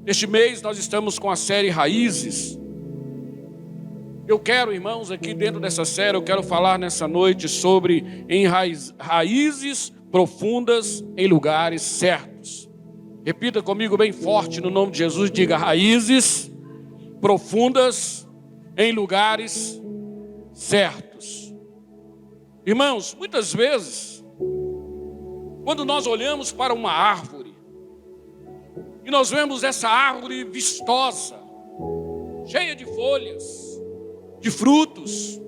Este mês nós estamos com a série Raízes. Eu quero, irmãos, aqui dentro dessa série, eu quero falar nessa noite sobre raízes profundas em lugares certos. Repita comigo bem forte no nome de Jesus, diga: raízes profundas em lugares certos. Irmãos, muitas vezes, quando nós olhamos para uma árvore, e nós vemos essa árvore vistosa, cheia de folhas, de frutos,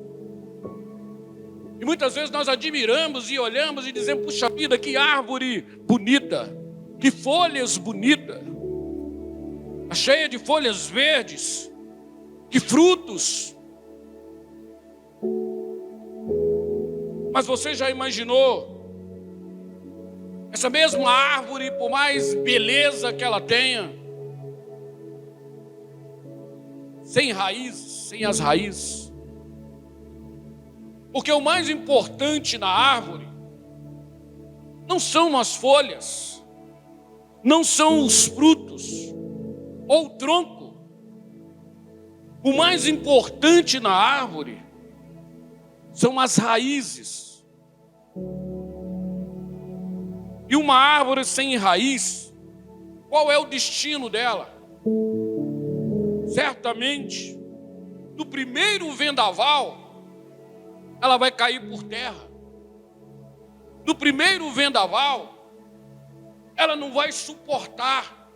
e muitas vezes nós admiramos e olhamos e dizemos: puxa vida, que árvore bonita, que folhas bonitas, cheia de folhas verdes, que frutos. Mas você já imaginou essa mesma árvore, por mais beleza que ela tenha, sem raízes, sem as raízes? Porque o mais importante na árvore não são as folhas, não são os frutos ou o tronco. O mais importante na árvore são as raízes. E uma árvore sem raiz, qual é o destino dela? Certamente, no primeiro vendaval, ela vai cair por terra. No primeiro vendaval, ela não vai suportar.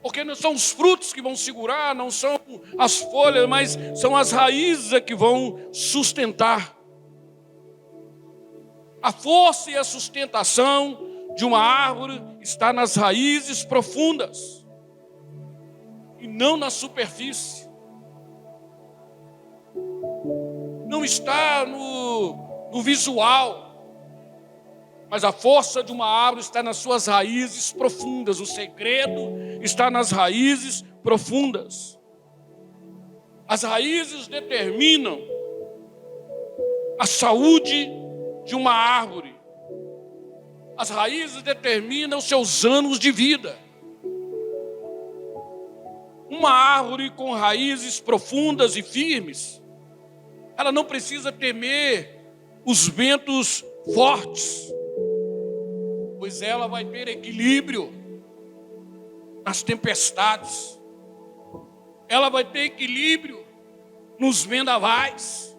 Porque não são os frutos que vão segurar, não são as folhas, mas são as raízes que vão sustentar. A força e a sustentação de uma árvore está nas raízes profundas e não na superfície. Não está no visual, mas a força de uma árvore está nas suas raízes profundas. O segredo está nas raízes profundas. As raízes determinam a saúde de uma árvore. As raízes determinam os seus anos de vida. Uma árvore com raízes profundas e firmes, ela não precisa temer os ventos fortes, pois ela vai ter equilíbrio nas tempestades. Ela vai ter equilíbrio nos vendavais.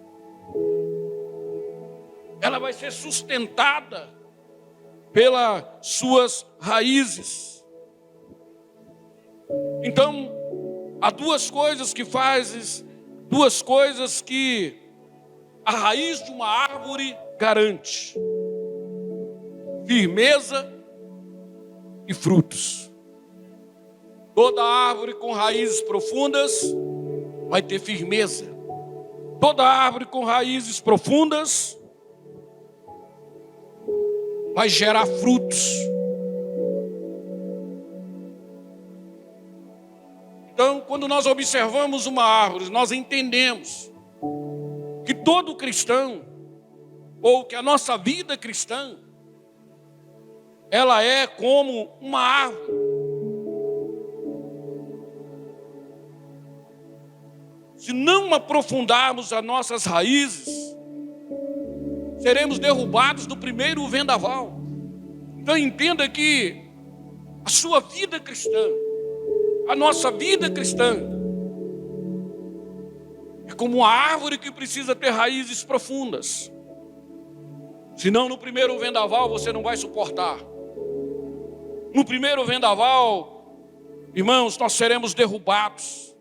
Ela vai ser sustentada pelas suas raízes. Então, há duas coisas que a raiz de uma árvore garante: firmeza e frutos. Toda árvore com raízes profundas vai ter firmeza. Toda árvore com raízes profundas vai gerar frutos. Então, quando nós observamos uma árvore, nós entendemos que todo cristão, ou que a nossa vida cristã, ela é como uma árvore. Se não aprofundarmos as nossas raízes, seremos derrubados no primeiro vendaval. Então entenda que a sua vida cristã, a nossa vida cristã, é como uma árvore que precisa ter raízes profundas. Senão no primeiro vendaval você não vai suportar. No primeiro vendaval, irmãos, nós seremos derrubados.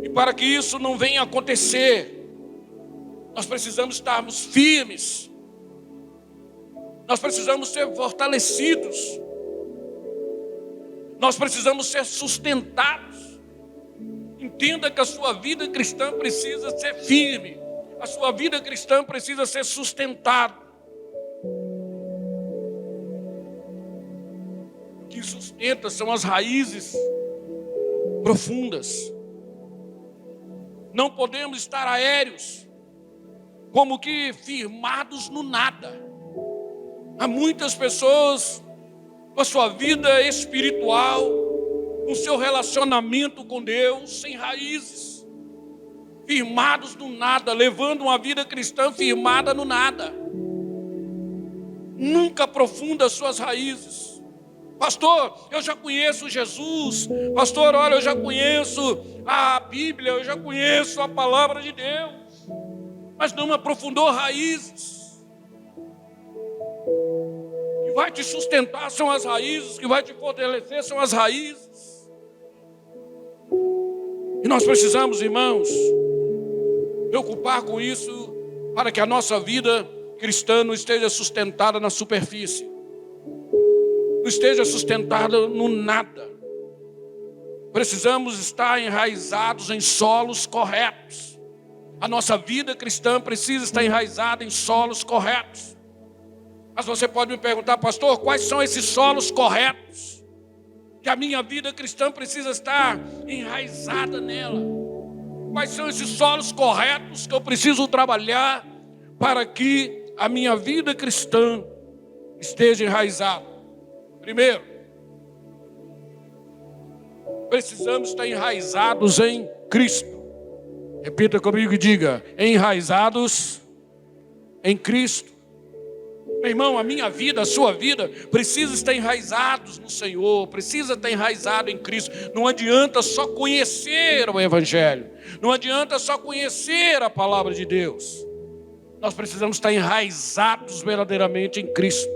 E para que isso não venha acontecer, nós precisamos estarmos firmes. Nós precisamos ser fortalecidos. Nós precisamos ser sustentados. Entenda que a sua vida cristã precisa ser firme. A sua vida cristã precisa ser sustentada. O que sustenta são as raízes profundas. Não podemos estar aéreos, como que firmados no nada. Há muitas pessoas com a sua vida espiritual, com o seu relacionamento com Deus, sem raízes, firmados no nada, levando uma vida cristã firmada no nada. Nunca aprofunda as suas raízes. Pastor, eu já conheço Jesus. Pastor, olha, eu já conheço a Bíblia, eu já conheço a palavra de Deus. Mas não aprofundou raízes. O que vai te sustentar são as raízes, o que vai te fortalecer são as raízes. E nós precisamos, irmãos, preocupar com isso, para que a nossa vida cristã não esteja sustentada na superfície, não esteja sustentada no nada. Precisamos estar enraizados em solos corretos. A nossa vida cristã precisa estar enraizada em solos corretos. Mas você pode me perguntar, pastor, quais são esses solos corretos que a minha vida cristã precisa estar enraizada nela? Quais são esses solos corretos que eu preciso trabalhar para que a minha vida cristã esteja enraizada? Primeiro, precisamos estar enraizados em Cristo. Repita comigo e diga: enraizados em Cristo. Meu irmão, a minha vida, a sua vida, precisa estar enraizados no Senhor, precisa estar enraizado em Cristo. Não adianta só conhecer o Evangelho, não adianta só conhecer a palavra de Deus. Nós precisamos estar enraizados verdadeiramente em Cristo.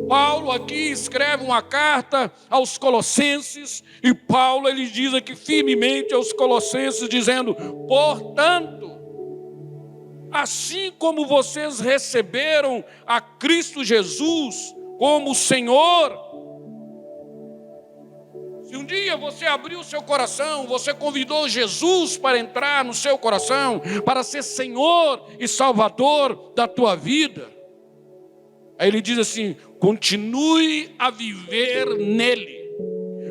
Paulo aqui escreve uma carta aos Colossenses, e Paulo ele diz aqui firmemente aos Colossenses, dizendo: portanto, assim como vocês receberam a Cristo Jesus como Senhor. Se um dia você abriu o seu coração, você convidou Jesus para entrar no seu coração, para ser Senhor e Salvador da tua vida, aí ele diz assim: continue a viver nele,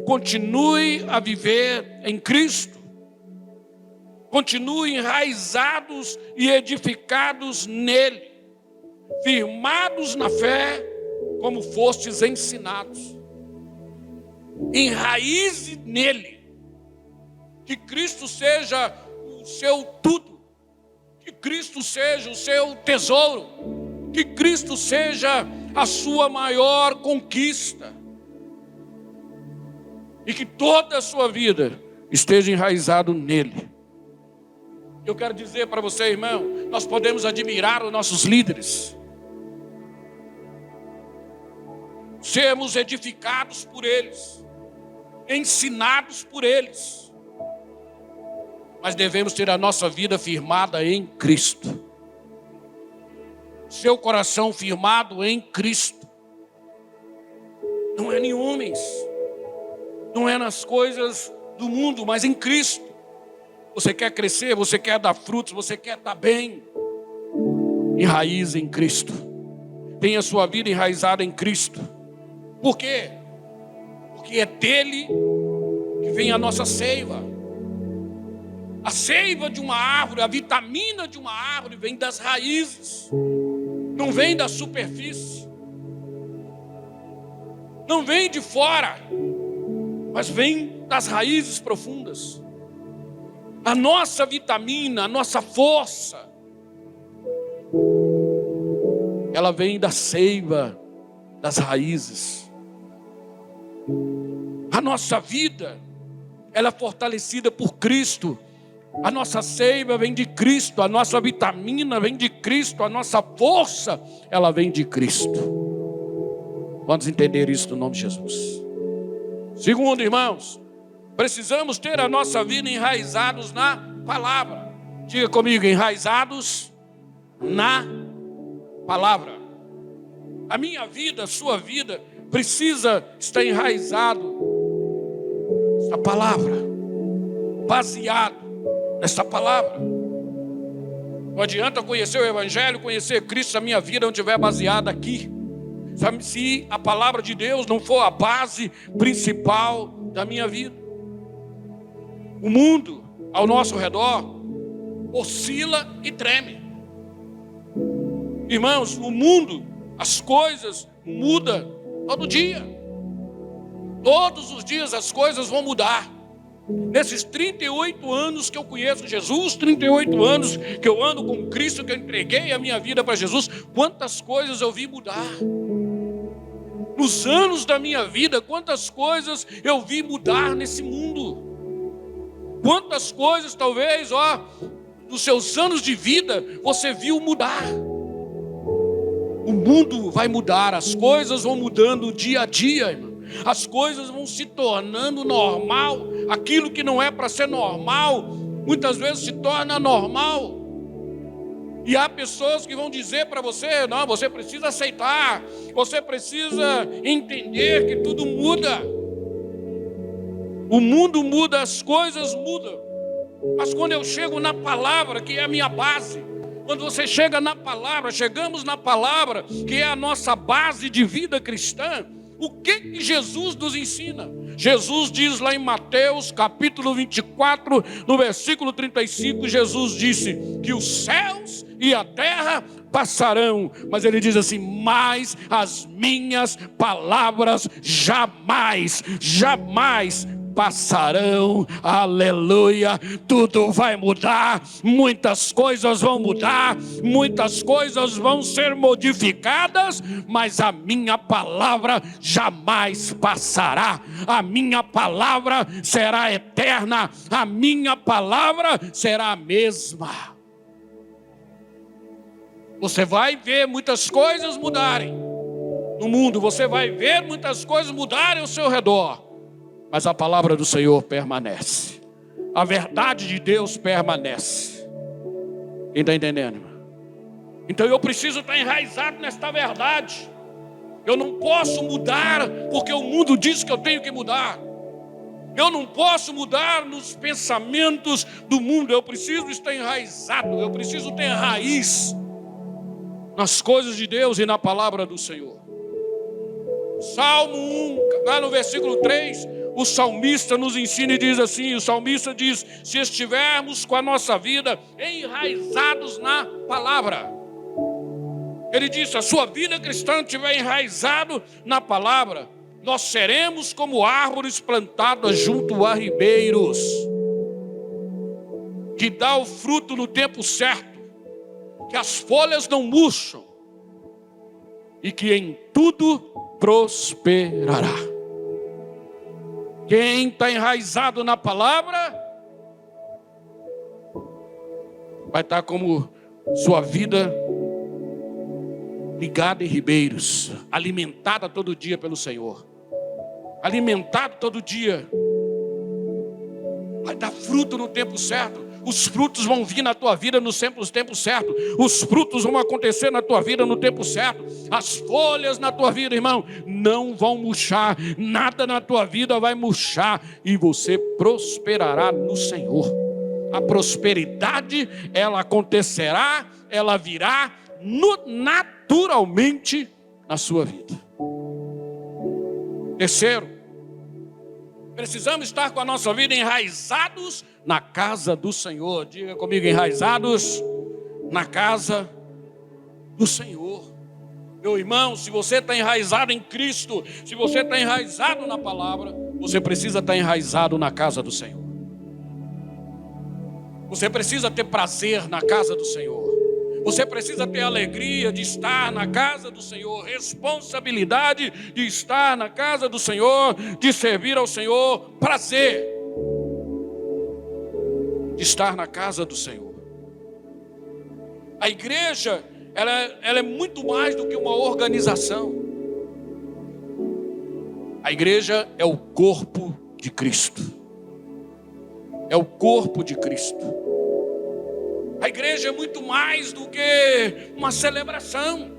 continue a viver em Cristo, continue enraizados e edificados nele, firmados na fé, como fostes ensinados. Enraize nele, que Cristo seja o seu tudo, que Cristo seja o seu tesouro, que Cristo seja a sua maior conquista, e que toda a sua vida esteja enraizado nele. Eu quero dizer para você, irmão, nós podemos admirar os nossos líderes, sermos edificados por eles, ensinados por eles, mas devemos ter a nossa vida firmada em Cristo. Seu coração firmado em Cristo. Não é em homens, não é nas coisas do mundo, mas em Cristo. Você quer crescer, você quer dar frutos, você quer estar bem, enraize em Cristo. Tenha a sua vida enraizada em Cristo. Por quê? Porque é dele que vem a nossa seiva. A seiva de uma árvore, a vitamina de uma árvore vem das raízes, não vem da superfície, não vem de fora, mas vem das raízes profundas. A nossa vitamina, a nossa força, ela vem da seiva das raízes. A nossa vida, ela é fortalecida por Cristo. A nossa seiva vem de Cristo, a nossa vitamina vem de Cristo, a nossa força, ela vem de Cristo. Vamos entender isso no nome de Jesus. Segundo, irmãos, precisamos ter a nossa vida enraizados na palavra. Diga comigo: enraizados na palavra. A minha vida, a sua vida, precisa estar enraizado na palavra, baseado nessa palavra. Não adianta conhecer o Evangelho, conhecer Cristo, se a minha vida não estiver baseada aqui. Sabe, se a palavra de Deus não for a base principal da minha vida. O mundo ao nosso redor oscila e treme. Irmãos, o mundo, as coisas mudam Todo dia. Todos os dias as coisas vão mudar. Nesses 38 anos que eu conheço Jesus, 38 anos que eu ando com Cristo, que eu entreguei a minha vida para Jesus, quantas coisas eu vi mudar. Nos anos da minha vida, quantas coisas eu vi mudar nesse mundo. Quantas coisas, talvez, nos seus anos de vida, você viu mudar. O mundo vai mudar, as coisas vão mudando dia a dia, irmão. As coisas vão se tornando normal. Aquilo que não é para ser normal, muitas vezes se torna normal. E há pessoas que vão dizer para você: não, você precisa aceitar, você precisa entender que tudo muda. O mundo muda, as coisas mudam. Mas quando eu chego na palavra, que é a minha base, quando você chega na palavra, chegamos na palavra, que é a nossa base de vida cristã, o que Jesus nos ensina? Jesus diz lá em Mateus capítulo 24, no versículo 35, Jesus disse que os céus e a terra passarão, mas ele diz assim: mas as minhas palavras jamais passarão. Aleluia. Tudo vai mudar, muitas coisas vão mudar, muitas coisas vão ser modificadas, mas a minha palavra jamais passará. A minha palavra será eterna, a minha palavra será a mesma. Você vai ver muitas coisas mudarem no mundo, você vai ver muitas coisas mudarem ao seu redor, mas a palavra do Senhor permanece. A verdade de Deus permanece. Quem está entendendo? Então eu preciso estar enraizado nesta verdade. Eu não posso mudar porque o mundo diz que eu tenho que mudar. Eu não posso mudar nos pensamentos do mundo. Eu preciso estar enraizado. Eu preciso ter raiz nas coisas de Deus e na palavra do Senhor. Salmo 1, lá no versículo 3, o salmista nos ensina e diz assim, o salmista diz: se estivermos com a nossa vida enraizados na palavra. Ele diz: se a sua vida cristã estiver enraizado na palavra, nós seremos como árvores plantadas junto a ribeiros, que dá o fruto no tempo certo, que as folhas não murcham, e que em tudo prosperará. Quem está enraizado na palavra vai estar como sua vida ligada em ribeiros, alimentada todo dia pelo Senhor, alimentado todo dia, vai dar fruto no tempo certo. Os frutos vão vir na tua vida no tempo certo. Os frutos vão acontecer na tua vida no tempo certo. As folhas na tua vida, irmão, não vão murchar. Nada na tua vida vai murchar. E você prosperará no Senhor. A prosperidade, ela acontecerá, ela virá naturalmente na sua vida. Terceiro, precisamos estar com a nossa vida enraizados na casa do Senhor. Diga comigo: enraizados na casa do Senhor. Meu irmão, se você está enraizado em Cristo, se você está enraizado na palavra, você precisa estar enraizado na casa do Senhor. Você precisa ter prazer na casa do Senhor. Você precisa ter alegria de estar na casa do Senhor, responsabilidade de estar na casa do Senhor, de servir ao Senhor, prazer de estar na casa do Senhor. A igreja, ela é muito mais do que uma organização. A igreja é o corpo de Cristo. É o corpo de Cristo. A igreja é muito mais do que uma celebração.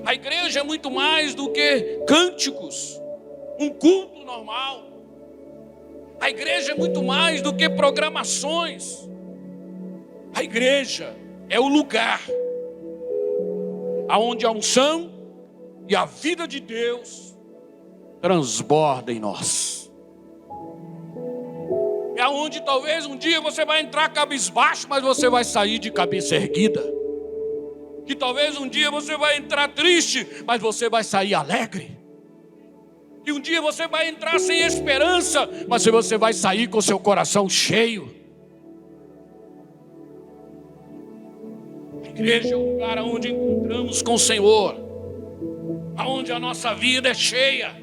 A igreja é muito mais do que cânticos, um culto normal. A igreja é muito mais do que programações. A igreja é o lugar aonde a unção e a vida de Deus transborda em nós. É onde talvez um dia você vai entrar cabisbaixo, mas você vai sair de cabeça erguida. que talvez um dia você vai entrar triste, mas você vai sair alegre. Que um dia você vai entrar sem esperança, mas você vai sair com seu coração cheio. A igreja é um lugar onde encontramos com o Senhor, onde a nossa vida é cheia.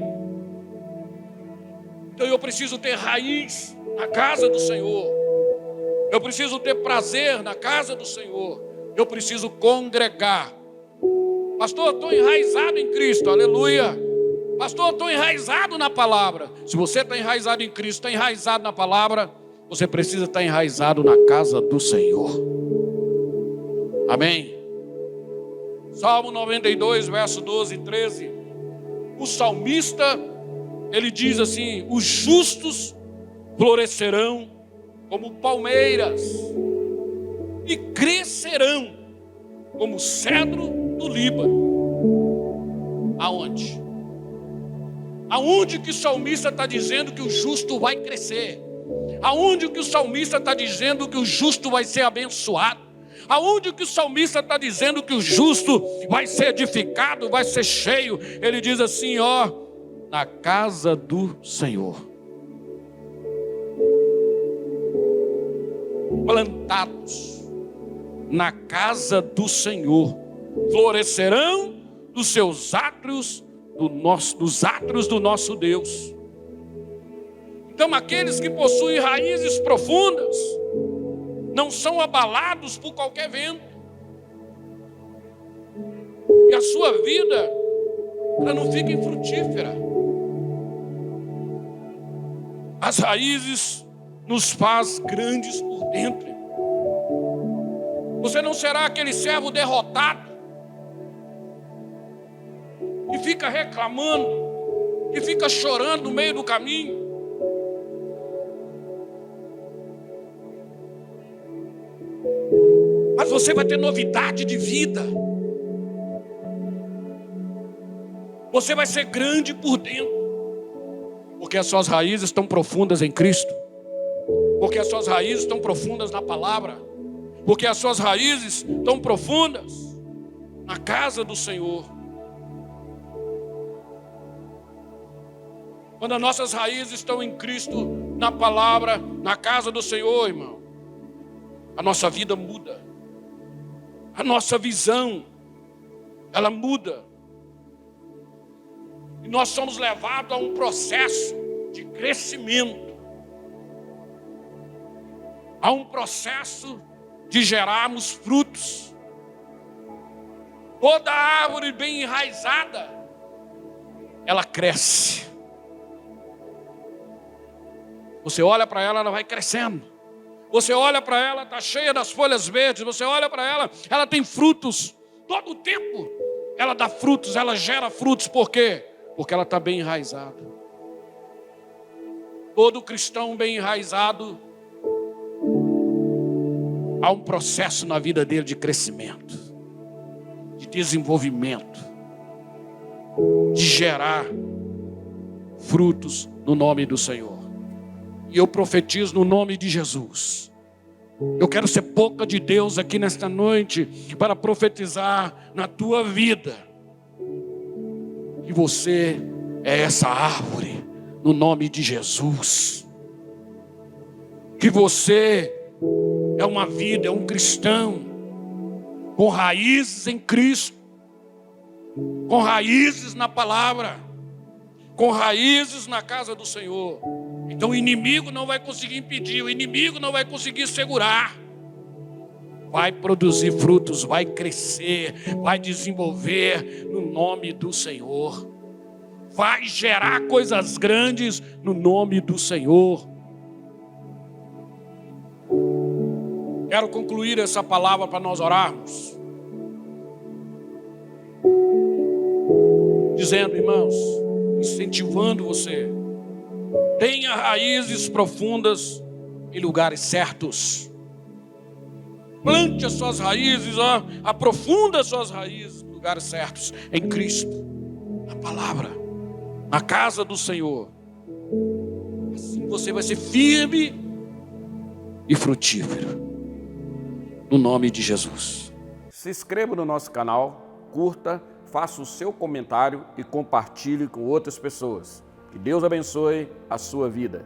Então eu preciso ter raiz na casa do Senhor. Eu preciso ter prazer na casa do Senhor. Eu preciso congregar. Pastor, estou enraizado em Cristo, aleluia. Pastor, estou enraizado na palavra. Se você está enraizado em Cristo, está enraizado na palavra, você precisa estar enraizado na casa do Senhor. Amém? Salmo 92, verso 12 e 13. O salmista, ele diz assim: os justos florescerão como palmeiras e crescerão como cedro do Líbano. Aonde? Aonde que o salmista está dizendo que o justo vai crescer? Aonde que o salmista está dizendo que o justo vai ser abençoado? Aonde que o salmista está dizendo que o justo vai ser edificado, vai ser cheio? Ele diz assim, ó, na casa do Senhor. Plantados na casa do Senhor, florescerão dos seus átrios, dos átrios do nosso Deus. Então aqueles que possuem raízes profundas não são abalados por qualquer vento. E a sua vida, ela não fica infrutífera. As raízes nos faz grandes por dentro. Você não será aquele servo derrotado que fica reclamando, que fica chorando no meio do caminho. Mas você vai ter novidade de vida. Você vai ser grande por dentro, porque as suas raízes estão profundas em Cristo, porque as suas raízes estão profundas na palavra, porque as suas raízes estão profundas na casa do Senhor. Quando as nossas raízes estão em Cristo, na palavra, na casa do Senhor, irmão, a nossa vida muda. A nossa visão, ela muda. E nós somos levados a um processo de crescimento. A um processo de gerarmos frutos. Toda árvore bem enraizada, ela cresce. Você olha para ela, ela vai crescendo. Você olha para ela, está cheia das folhas verdes. Você olha para ela, ela tem frutos. Todo o tempo ela dá frutos, ela gera frutos. Por quê? Porque ela está bem enraizada. Todo cristão bem enraizado, há um processo na vida dele de crescimento, de desenvolvimento, de gerar frutos no nome do Senhor. E eu profetizo no nome de Jesus. Eu quero ser boca de Deus aqui nesta noite para profetizar na tua vida. Que você é essa árvore no nome de Jesus. Que você é uma vida, é um cristão com raízes em Cristo, com raízes na palavra, com raízes na casa do Senhor. Então o inimigo não vai conseguir impedir, o inimigo não vai conseguir segurar. Vai produzir frutos, vai crescer, vai desenvolver no nome do Senhor. Vai gerar coisas grandes no nome do Senhor. Quero concluir essa palavra para nós orarmos. Dizendo, irmãos, incentivando você, tenha raízes profundas em lugares certos. Plante as suas raízes, aprofunda as suas raízes em lugares certos, em Cristo, na palavra, na casa do Senhor. Assim você vai ser firme e frutífero, no nome de Jesus. Se inscreva no nosso canal, curta, faça o seu comentário e compartilhe com outras pessoas. Que Deus abençoe a sua vida.